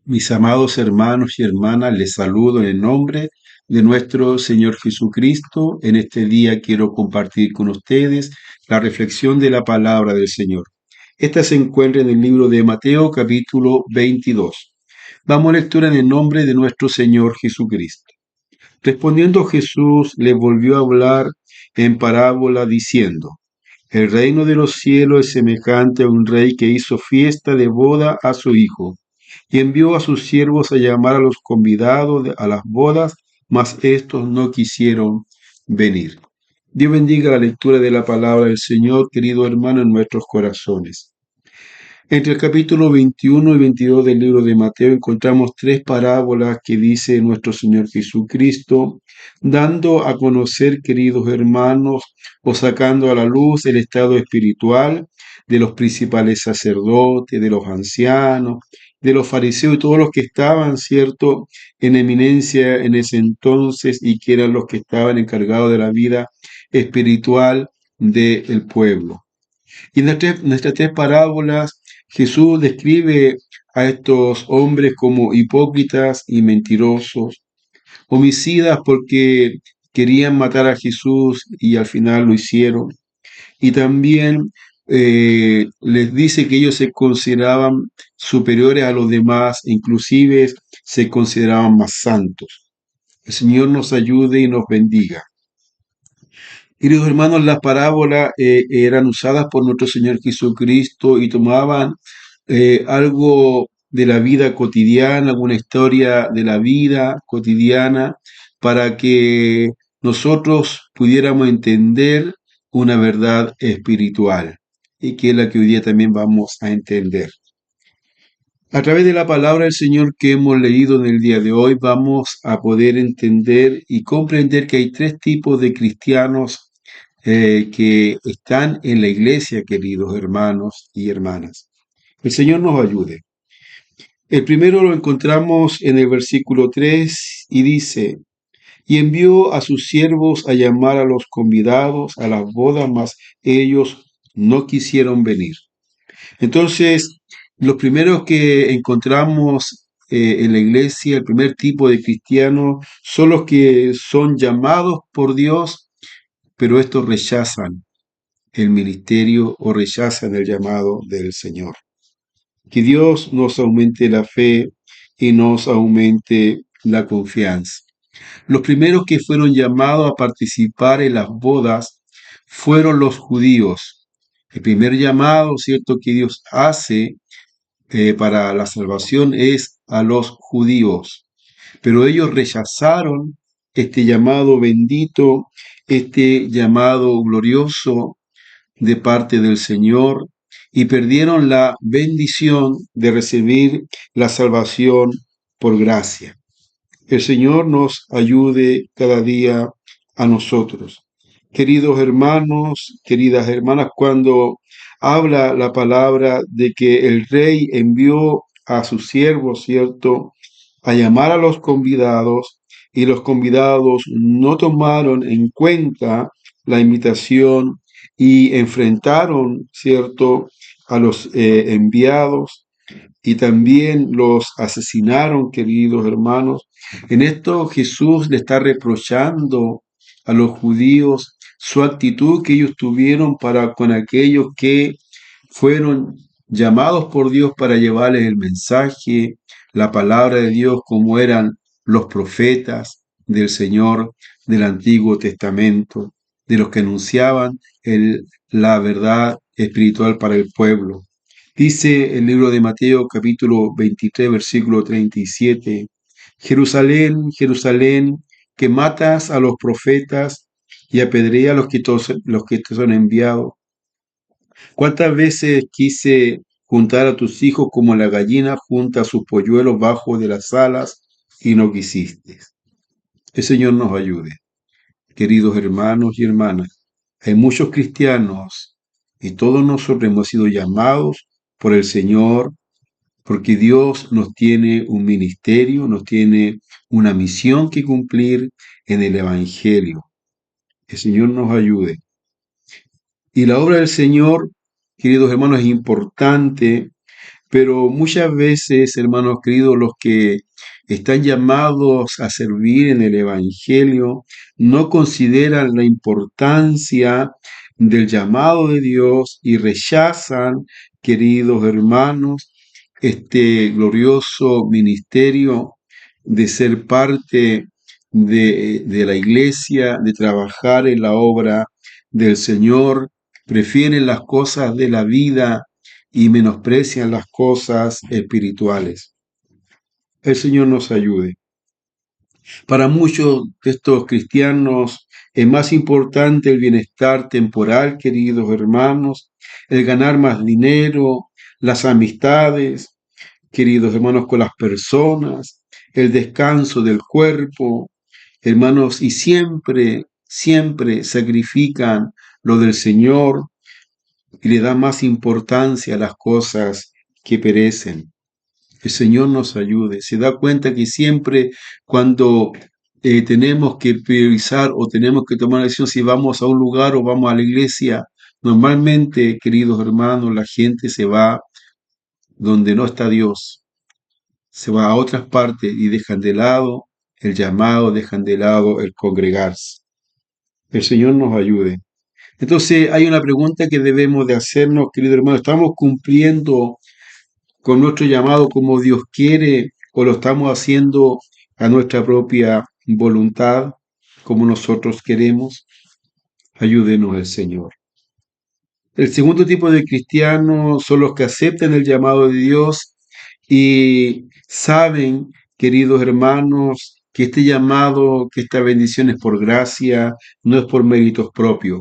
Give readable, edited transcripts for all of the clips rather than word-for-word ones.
Mis amados hermanos y hermanas, les saludo en el nombre de nuestro Señor Jesucristo. En este día quiero compartir con ustedes la reflexión de la palabra del Señor. Esta se encuentra en el libro de Mateo, capítulo 22. Damos lectura en el nombre de nuestro Señor Jesucristo. Respondiendo Jesús les volvió a hablar en parábola diciendo: El reino de los cielos es semejante a un rey que hizo fiesta de boda a su hijo, y envió a sus siervos a llamar a los convidados a las bodas, mas éstos no quisieron venir. Dios bendiga la lectura de la palabra del Señor, querido hermano, en nuestros corazones. Entre el capítulo 21 y 22 del libro de Mateo encontramos tres parábolas que dice nuestro Señor Jesucristo, dando a conocer, queridos hermanos, o sacando a la luz el estado espiritual de los principales sacerdotes, de los ancianos, de los fariseos y todos los que estaban, cierto, en eminencia en ese entonces y que eran los que estaban encargados de la vida espiritual del pueblo. Y en estas tres parábolas Jesús describe a estos hombres como hipócritas y mentirosos, homicidas porque querían matar a Jesús y al final lo hicieron. Y también les dice que ellos se consideraban superiores a los demás, inclusive se consideraban más santos. El Señor nos ayude y nos bendiga. Queridos hermanos, las parábolas eran usadas por nuestro Señor Jesucristo y tomaban algo de la vida cotidiana, alguna historia de la vida cotidiana, para que nosotros pudiéramos entender una verdad espiritual, y que es la que hoy día también vamos a entender. A través de la palabra del Señor que hemos leído en el día de hoy, vamos a poder entender y comprender que hay tres tipos de cristianos que están en la iglesia, queridos hermanos y hermanas. El Señor nos ayude. El primero lo encontramos en el versículo 3 y dice: Y envió a sus siervos a llamar a los convidados a las bodas, mas ellos no quisieron venir. Entonces, los primeros que encontramos en la iglesia, el primer tipo de cristianos, son los que son llamados por Dios, pero estos rechazan el ministerio o rechazan el llamado del Señor. Que Dios nos aumente la fe y nos aumente la confianza. Los primeros que fueron llamados a participar en las bodas fueron los judíos. El primer llamado, ¿cierto?, que Dios hace para la salvación es a los judíos. Pero ellos rechazaron este llamado bendito, este llamado glorioso de parte del Señor, y perdieron la bendición de recibir la salvación por gracia. El Señor nos ayude cada día a nosotros. Queridos hermanos, queridas hermanas, cuando habla la palabra de que el rey envió a sus siervos, ¿cierto?, a llamar a los convidados, y los convidados no tomaron en cuenta la invitación y enfrentaron, ¿cierto?, a los enviados, y también los asesinaron, queridos hermanos. En esto Jesús le está reprochando a los judíos su actitud que ellos tuvieron para con aquellos que fueron llamados por Dios para llevarles el mensaje, la palabra de Dios, como eran los profetas del Señor del Antiguo Testamento, de los que anunciaban la verdad espiritual para el pueblo. Dice el libro de Mateo capítulo 23, versículo 37, Jerusalén, Jerusalén, que matas a los profetas y apedreas a los que te son enviados. ¿Cuántas veces quise juntar a tus hijos como la gallina junta sus polluelos bajo de las alas y no quisiste? El Señor nos ayude. Queridos hermanos y hermanas, hay muchos cristianos y todos nosotros hemos sido llamados por el Señor, porque Dios nos tiene un ministerio, nos tiene una misión que cumplir en el Evangelio. El Señor nos ayude. Y la obra del Señor, queridos hermanos, es importante Pero muchas veces, hermanos queridos, los que están llamados a servir en el Evangelio no consideran la importancia del llamado de Dios y rechazan, queridos hermanos, este glorioso ministerio de ser parte de la iglesia, de trabajar en la obra del Señor, prefieren las cosas de la vida y menosprecian las cosas espirituales. El Señor nos ayude. Para muchos de estos cristianos es más importante el bienestar temporal, queridos hermanos, el ganar más dinero, las amistades, queridos hermanos, con las personas, el descanso del cuerpo, hermanos, y siempre sacrifican lo del Señor y le dan más importancia a las cosas que perecen. El Señor nos ayude. Se da cuenta que siempre cuando tenemos que priorizar o tenemos que tomar decisión si vamos a un lugar o vamos a la iglesia, normalmente, queridos hermanos, la gente se va donde no está Dios, se va a otras partes y dejan de lado el llamado, dejan de lado el congregarse. El Señor nos ayude. Entonces hay una pregunta que debemos de hacernos, queridos hermanos. ¿Estamos cumpliendo con nuestro llamado como Dios quiere o lo estamos haciendo a nuestra propia voluntad como nosotros queremos? Ayúdenos el Señor. El segundo tipo de cristianos son los que aceptan el llamado de Dios y saben, queridos hermanos, que este llamado, que esta bendición es por gracia, no es por méritos propios.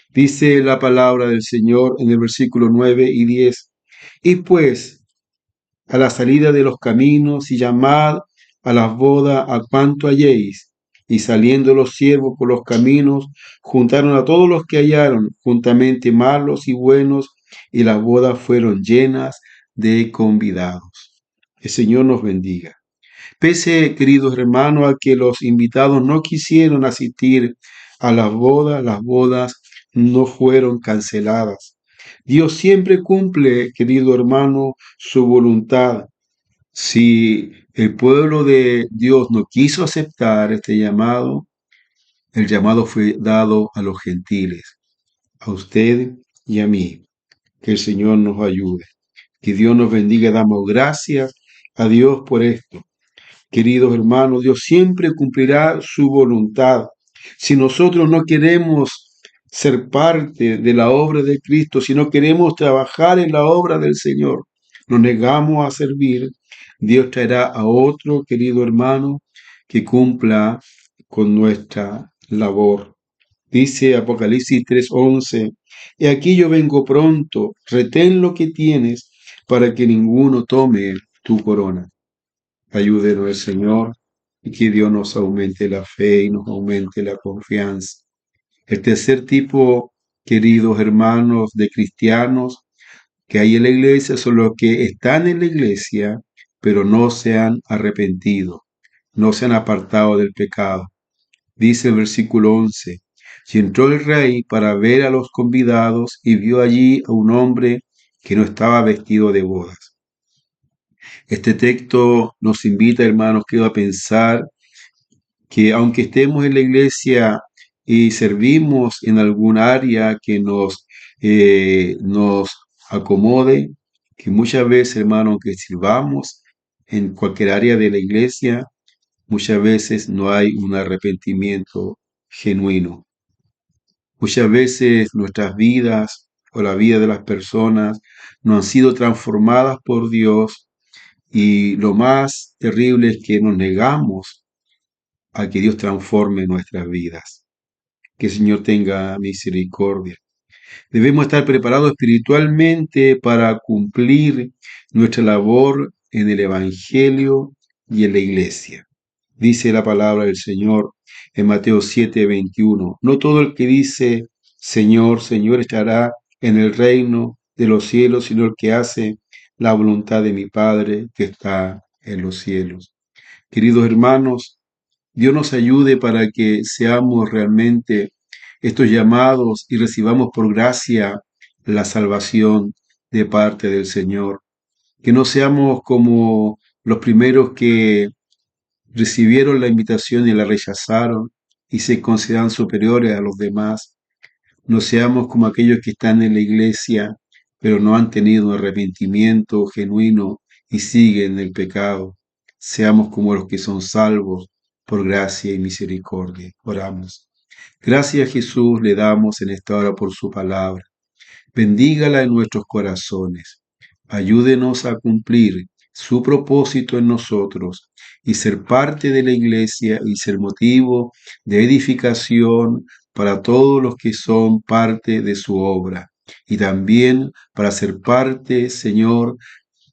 Dice la palabra del Señor en el versículo 9 y 10. Y pues, a la salida de los caminos y llamad a las bodas a cuanto halléis. Y saliendo los siervos por los caminos, juntaron a todos los que hallaron, juntamente malos y buenos, y las bodas fueron llenas de convidados. El Señor nos bendiga. Pese, queridos hermanos, a que los invitados no quisieron asistir a las bodas no fueron canceladas. Dios siempre cumple, querido hermano, su voluntad. Si el pueblo de Dios no quiso aceptar este llamado, el llamado fue dado a los gentiles, a usted y a mí. Que el Señor nos ayude. Que Dios nos bendiga. Damos gracias a Dios por esto. Queridos hermanos, Dios siempre cumplirá su voluntad. Si nosotros no queremos ser parte de la obra de Cristo, si no queremos trabajar en la obra del Señor, nos negamos a servir, Dios traerá a otro, querido hermano, que cumpla con nuestra labor. Dice Apocalipsis 3:11, y aquí yo vengo pronto, retén lo que tienes para que ninguno tome tu corona. Ayúdenos el Señor y que Dios nos aumente la fe y nos aumente la confianza. El tercer tipo, queridos hermanos de cristianos que hay en la iglesia, son los que están en la iglesia, pero no se han arrepentido, no se han apartado del pecado. Dice el versículo 11, y entró el rey para ver a los convidados y vio allí a un hombre que no estaba vestido de bodas. Este texto nos invita, hermanos, a pensar que aunque estemos en la iglesia y servimos en algún área que nos acomode, que muchas veces, hermanos, aunque sirvamos en cualquier área de la iglesia, muchas veces no hay un arrepentimiento genuino. Muchas veces nuestras vidas o la vida de las personas no han sido transformadas por Dios y lo más terrible es que nos negamos a que Dios transforme nuestras vidas. Que el Señor tenga misericordia. Debemos estar preparados espiritualmente para cumplir nuestra labor en el Evangelio y en la iglesia. Dice la palabra del Señor en Mateo 7:21. No todo el que dice Señor, Señor estará en el reino de los cielos, sino el que hace la voluntad de mi Padre que está en los cielos. Queridos hermanos, Dios nos ayude para que seamos realmente estos llamados y recibamos por gracia la salvación de parte del Señor. que no seamos como los primeros que recibieron la invitación y la rechazaron y se consideran superiores a los demás. No seamos como aquellos que están en la iglesia, pero no han tenido un arrepentimiento genuino y siguen en el pecado. Seamos como los que son salvos por gracia y misericordia. Oramos. Gracias, Jesús, le damos en esta hora por su palabra. Bendígala en nuestros corazones. Ayúdenos a cumplir su propósito en nosotros y ser parte de la iglesia y ser motivo de edificación para todos los que son parte de su obra. Y también para ser parte, Señor,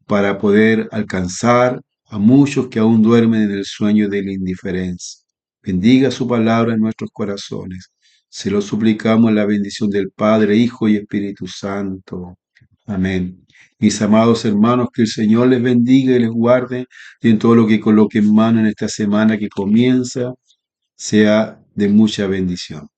para poder alcanzar a muchos que aún duermen en el sueño de la indiferencia. Bendiga su palabra en nuestros corazones. Se lo suplicamos en la bendición del Padre, Hijo y Espíritu Santo. Amén. Mis amados hermanos, que el Señor les bendiga y les guarde y en todo lo que coloque en mano en esta semana que comienza, sea de mucha bendición.